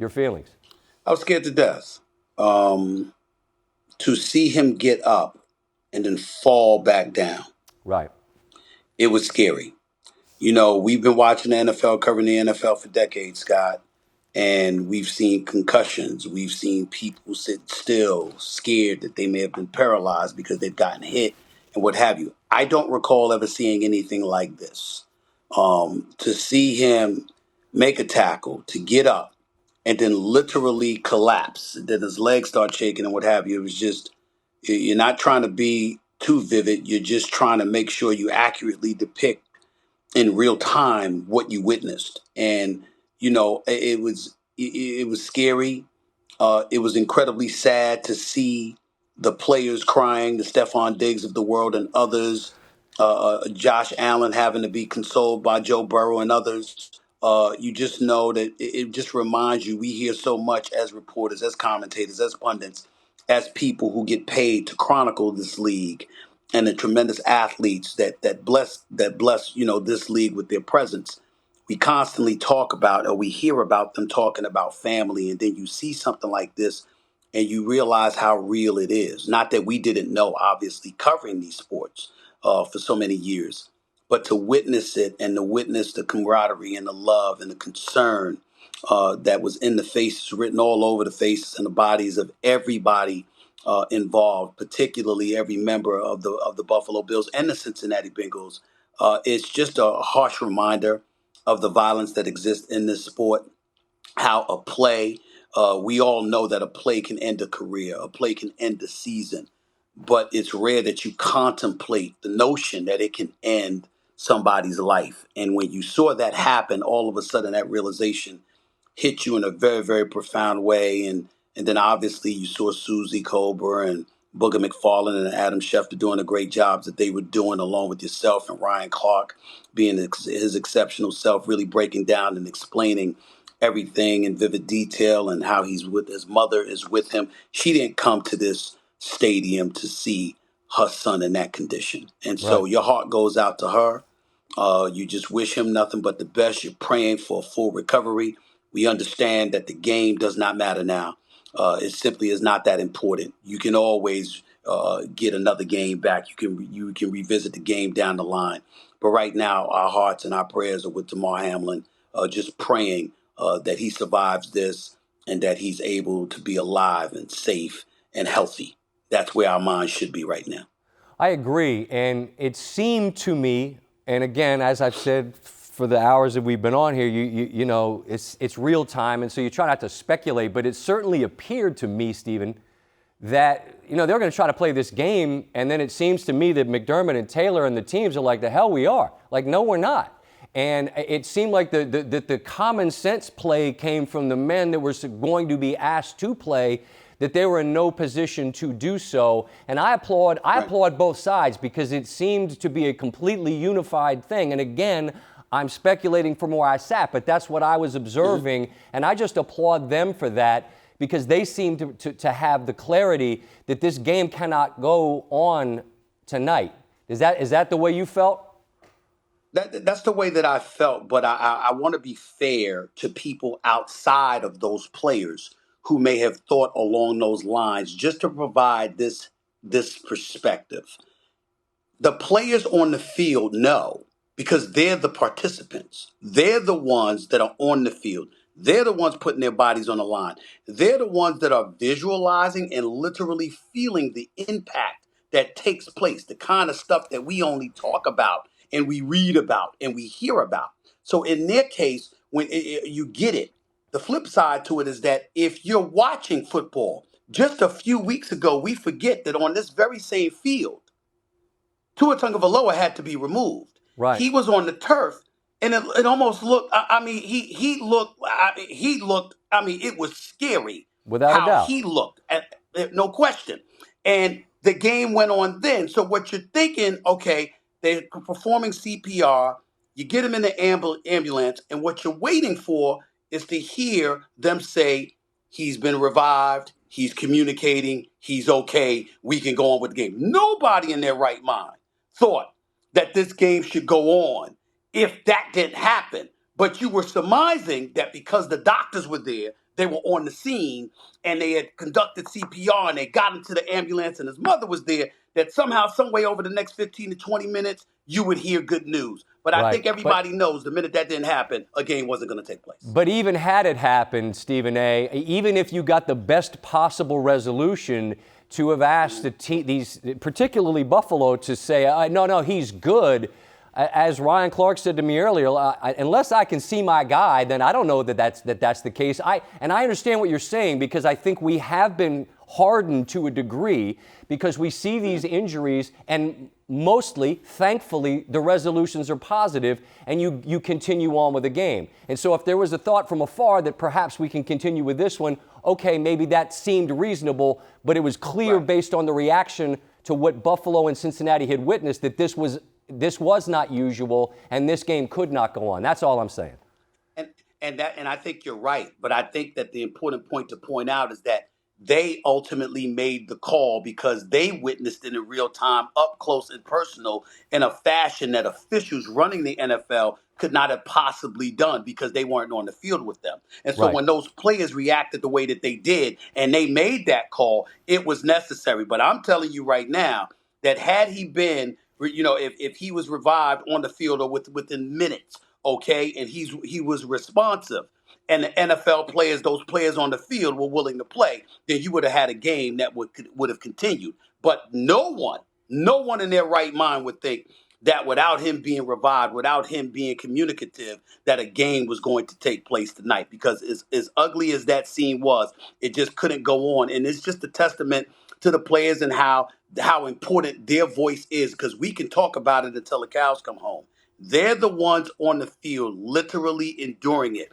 Your feelings? I was scared to death. To see him get up and then fall back down, Right. it was scary. You know, we've been watching the NFL, covering the NFL for decades, Scott, and we've seen concussions. We've seen people sit still, scared that they may have been paralyzed because they've gotten hit and what have you. I don't recall ever seeing anything like this. To see him make a tackle, to get up, and then literally collapse, then his legs start shaking and what have you. It was just, you're not trying to be too vivid. You're just trying to make sure you accurately depict in real time what you witnessed. And it was scary. It was incredibly sad to see the players crying, the Stephon Diggs of the world and others, Josh Allen having to be consoled by Joe Burrow and others. You just know that it just reminds you, we hear so much as reporters, as commentators, as pundits, as people who get paid to chronicle this league, and the tremendous athletes that bless this league with their presence. We constantly talk about, or we hear about them talking about family, and then you see something like this and you realize how real it is. Not that we didn't know, obviously, covering these sports for so many years, but to witness it and to witness the camaraderie and the love and the concern that was in the faces, written all over the faces and the bodies of everybody involved, particularly every member of the Buffalo Bills and the Cincinnati Bengals. It's just a harsh reminder of the violence that exists in this sport. How a play, we all know that a play can end a career, a play can end a season, but it's rare that you contemplate the notion that it can end somebody's life. And when you saw that happen, all of a sudden that realization hit you in a very, very profound way. And then obviously you saw Susie Colbert and Booger McFarlane and Adam Schefter doing the great jobs that they were doing, along with yourself and Ryan Clark being his exceptional self, really breaking down and explaining everything in vivid detail, and how he's with his mother is with him. She didn't come to this stadium to see her son in that condition. And so Right. your heart goes out to her. You just wish him nothing but the best. You're praying for a full recovery. We understand that the game does not matter now. It simply is not that important. You can always get another game back. You can revisit the game down the line. But right now, our hearts and our prayers are with Damar Hamlin, just praying that he survives this and that he's able to be alive and safe and healthy. That's where our minds should be right now. I agree. And it seemed to me, and again, as I've said for the hours that we've been on here, you know, it's real time, and so you try not to speculate, but it certainly appeared to me, Stephen, that, you know, they're going to try to play this game, and then it seems to me that McDermott and Taylor and the teams are like, the hell we are. Like, no, we're not. And it seemed like the common sense play came from the men that were going to be asked to play, that they were in no position to do so. And I applaud both sides, because it seemed to be a completely unified thing. And again, I'm speculating from where I sat, but that's what I was observing. Mm-hmm. And I just applaud them for that, because they seem to have the clarity that this game cannot go on tonight. Is that the way you felt? That's the way that I felt, but I want to be fair to people outside of those players who may have thought along those lines, just to provide this perspective. The players on the field know, because they're the participants. They're the ones that are on the field. They're the ones putting their bodies on the line. They're the ones that are visualizing and literally feeling the impact that takes place, the kind of stuff that we only talk about and we read about and we hear about. So in their case, when you get it, the flip side to it is that if you're watching football, just a few weeks ago, we forget that on this very same field, Tua Tagovailoa had to be removed. Right. He was on the turf, and it almost looked. I mean, he looked. He looked. I mean, it was scary Without a how doubt. he looked. No question. And the game went on then. So what you're thinking? Okay, they're performing CPR. You get him in the ambulance, and what you're waiting for is to hear them say he's been revived. He's communicating. He's okay. We can go on with the game. Nobody in their right mind thought that this game should go on if that didn't happen. But you were surmising that because the doctors were there, they were on the scene and they had conducted CPR and they got into the ambulance and his mother was there, that somehow, some way over the next 15 to 20 minutes, you would hear good news. But I think Right. everybody knows the minute that didn't happen, a game wasn't going to take place. But even had it happened, Stephen A., even if you got the best possible resolution, to have asked these, particularly Buffalo, to say, no, he's good. As Ryan Clark said to me earlier, unless I can see my guy, then I don't know that's the case. And I understand what you're saying, because I think we have been hardened to a degree because we see these injuries, and mostly, thankfully, the resolutions are positive and you continue on with the game. And so if there was a thought from afar that perhaps we can continue with this one, okay, maybe that seemed reasonable, but it was clear based on the reaction to what Buffalo and Cincinnati had witnessed that this was not usual and this game could not go on. That's all I'm saying. And I think you're right, but I think that the important point to point out is that they ultimately made the call because they witnessed it in real time, up close and personal, in a fashion that officials running the NFL could not have possibly done because they weren't on the field with them. And so when those players reacted the way that they did and they made that call, it was necessary. But I'm telling you right now that had he been, if he was revived on the field or within minutes, okay, and he was responsive, and the NFL players, those players on the field, were willing to play, then you would have had a game that would have continued. But no one in their right mind would think that without him being revived, without him being communicative, that a game was going to take place tonight. Because as ugly as that scene was, it just couldn't go on. And it's just a testament to the players and how important their voice is, because we can talk about it until the cows come home. They're the ones on the field literally enduring it.